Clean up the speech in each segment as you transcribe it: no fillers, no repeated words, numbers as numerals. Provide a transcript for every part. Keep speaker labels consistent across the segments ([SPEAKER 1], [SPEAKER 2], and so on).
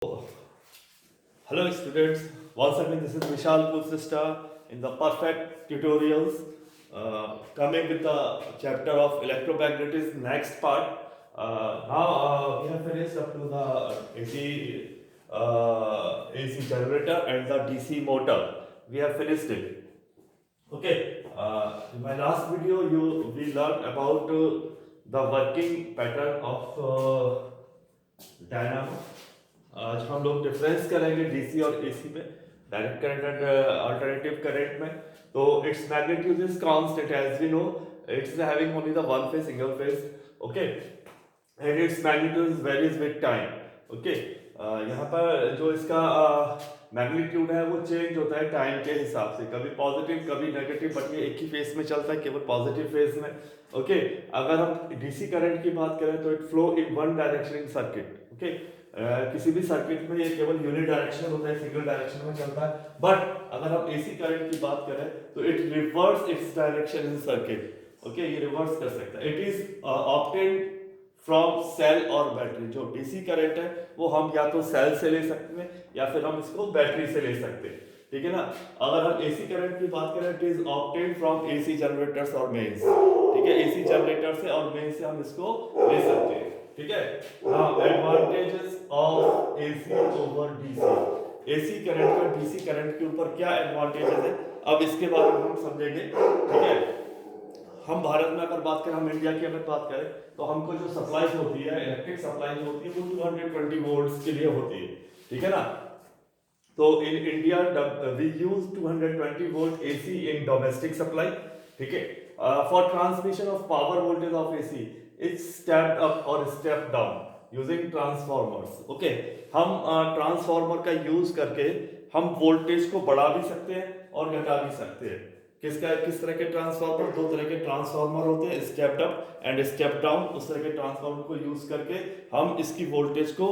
[SPEAKER 1] Hello students, once again this is Vishal Kulsista in the perfect tutorials coming with the chapter of electromagnetism next part. Now we have finished up to the AC generator and the DC motor. We have finished it. Okay, in my last video we learned about the working pattern of dynamo. आज हम लोग difference करेंगे DC और AC में, direct current and alternative current में. तो its magnitude is constant as we know, its having only the one phase single phase. Okay, and its magnitude varies with time. Okay, यहाँ पर जो इसका magnitude है वो चेंज होता है टाइम के हिसाब से, कभी पॉजिटिव कभी नेगेटिव, बट ये एक ही फेज में चलता है, केवल पॉजिटिव फेज में. ओके, अगर हम डीसी करंट की बात करें तो it flow in one direction in circuit. Okay, किसी भी सर्किट में ये केवल यूनि डायरेक्शन होता है, सिंगल डायरेक्शन में चलता है. बट अगर हम एसी करंट की बात करें तो it reverse its direction in circuit. Okay, ये रिवर्स कर सकता है. It is obtained from cell और बैटरी. जो डीसी करंट है वो हम या तो सेल से ले सकते हैं या फिर हम इसको बैटरी से ले सकते हैं. ठीक है ना. अगर हम एसी करंट की बात करें, it is obtained from AC generators और मेंस. ठीक है, एसी जनरेटर से और मेंस से हम इसको ले सकते हैं. ठीक है. Now advantages of AC over DC. AC current का डीसी करंट के ऊपर क्या एडवांटेजेस है, अब इसके बारे में हम समझेंगे. ठीक है. हम भारत में अगर बात करें, हम इंडिया की अगर बात करें तो हमको जो सप्लाई होती है, इलेक्ट्रिक सप्लाई होती है, वो 220 वोल्ट्स के लिए होती है. ठीक है ना. तो in India we use 220 volt AC in domestic supply. ठीक है. For transmission of power voltage of AC it's stepped up और step down using transformers. Okay, हम ट्रांसफॉर्मर का यूज करके हम वोल्टेज को बढ़ा भी सकते हैं और घटा भी सकते हैं. किस तरह के ट्रांसफार्मर, दो तरह के ट्रांसफार्मर होते हैं, stepped up and step down. उस तरह के ट्रांसफार्मर को यूज करके हम इसकी वोल्टेज को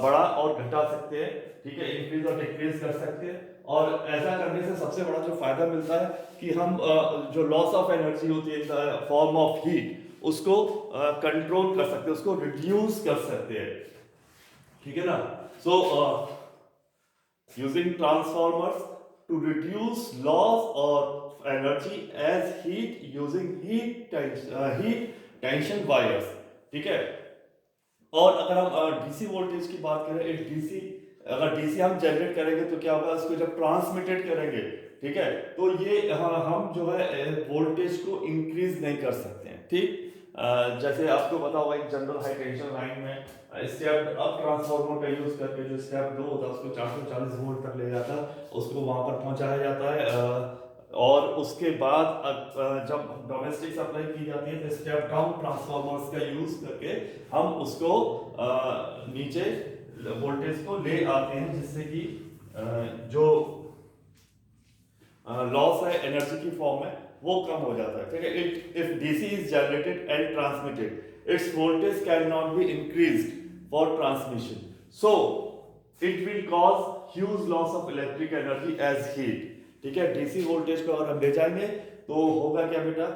[SPEAKER 1] बढ़ा और घटा सकते हैं. ठीक है, इंक्रीज और डिक्रीज कर सकते हैं. और ऐसा करने से सबसे बड़ा जो फायदा मिलता है कि हम जो लॉस ऑफ एनर्जी होती है in the form of heat, उसको कंट्रोल कर सकते हैं, उसको रिड्यूस कर सकते हैं. ठीक है ना. So using transformers to reduce loss of energy as heat using heat tension wires. ठीक है. और अगर हम डीसी वोल्टेज की बात करें, एक डीसी अगर डीसी हम जनरेट करेंगे तो क्या होगा, उसको जब ट्रांसमिटेड करेंगे, ठीक है, तो ये हम जो है वोल्टेज को इंक्रीज नहीं कर सकते हैं. ठीक. जैसे आपको पता होगा एक जनरल हाई टेंशन लाइन में स्टेप अप ट्रांसफार्मर का यूज करके जो स्टेप 2 होता है उसको 440 वोल्ट तक ले जाता है, उसको वहां पर पहुंचाया जाता है. और उसके बाद जब डोमेस्टिक सप्लाई की जाती है तो स्टेप डाउन ट्रांसफार्मर्स का यूज करके हम उसको नीचे वोल्टेज को ले आते हैं, जिससे कि जो लॉस है एनर्जी की फॉर्म में वो कम हो जाता है. ठीक है. If DC is generated and transmitted, its voltage can not be increased for transmission, so it will cause huge loss of electric energy as heat. ठीक है. डीसी वोल्टेज को अगर हम ले जाएंगे तो होगा क्या बेटा,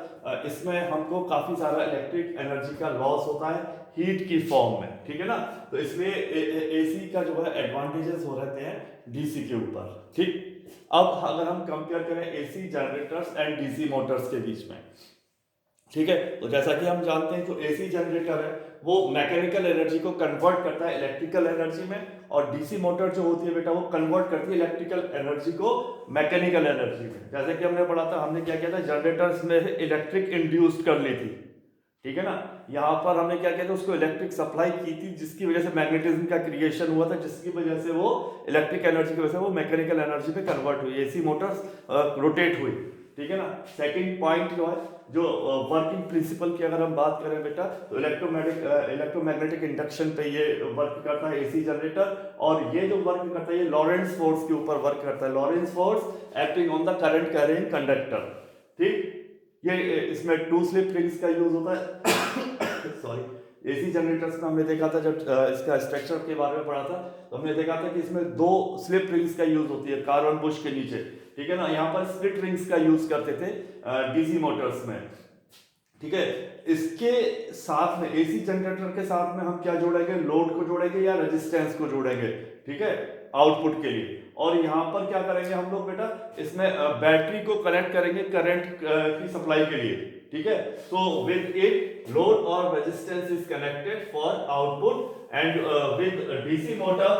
[SPEAKER 1] इसमें हमको काफी सारा इलेक्ट्रिक एनर्जी का लॉस होता है हीट की फॉर्म में. ठीक है ना. तो इसलिए एसी का जो है एडवांटेजेस हो रहते हैं डीसी के ऊपर. ठीक. अब अगर हम कंपेयर करें AC generators and DC Motors के बीच में, ठीक है, तो जैसा कि हम जानते हैं जो एसी जनरेटर है वो मैकेनिकल एनर्जी को कन्वर्ट करता है इलेक्ट्रिकल एनर्जी में, और डीसी मोटर जो होती है बेटा वो कन्वर्ट करती है इलेक्ट्रिकल एनर्जी को मैकेनिकल एनर्जी में. जैसे कि हमने पढ़ा था, हमने क्या किया था, जनरेटर्स में इलेक्ट्रिक इंड्यूस्ड कर ली थी. ठीक है ना. यहाँ पर हमने क्या किया था, उसको इलेक्ट्रिक सप्लाई की थी, जिसकी वजह से मैग्नेटिज्म का क्रिएशन हुआ था, जिसकी वजह से वो इलेक्ट्रिक एनर्जी की वजह से वो मैकेनिकल एनर्जी पे कन्वर्ट हुई, एसी मोटर्स रोटेट हुई. ठीक है ना. सेकंड पॉइंट जो है, जो वर्किंग प्रिंसिपल की अगर हम बात करें बेटा, तो इलेक्ट्रोमैग्नेटिक इंडक्शन पे ये वर्क करता है एसी जनरेटर, और ये जो वर्क करता है ये लॉरेंट्ज फोर्स के ऊपर वर्क करता है. Lorentz force acting on the current carrying conductor. ठीक. ये इसमें 2 स्लिप रिंग्स का यूज होता है. सॉरी. एसी जनरेटर्स में हमने देखा था, जब इसका स्ट्रक्चर के बारे में पढ़ा था, तो हमने देखा था कि इसमें 2 स्लिप रिंग्स का यूज होती है कार्बन बुश के नीचे. ठीक है ना. यहाँ पर स्प्लिट रिंग्स का यूज करते थे डीसी मोटर्स में. ठीक है। इसके साथ में एसी जनरेटर के साथ में हम क्या जोड़ेंगे, लोड को जोड़ेंगे या रेजिस्टेंस को जोड़ेंगे, ठीक है, आउटपुट के लिए। और यहाँ पर क्या करेंगे हम लोग बेटा, इसमें बैटरी को कनेक्ट करेंगे करंट की सप्लाई के लिए, ठीक है। सो विद इट लोड और resistance is connected for output and with DC motor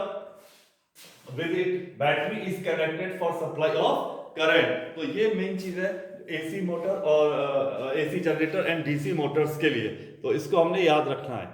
[SPEAKER 1] with it battery is connected for supply of current. तो ये मेन चीज है एसी मोटर और AC generator and DC Motors के लिए, तो इसको हमने याद रखना है।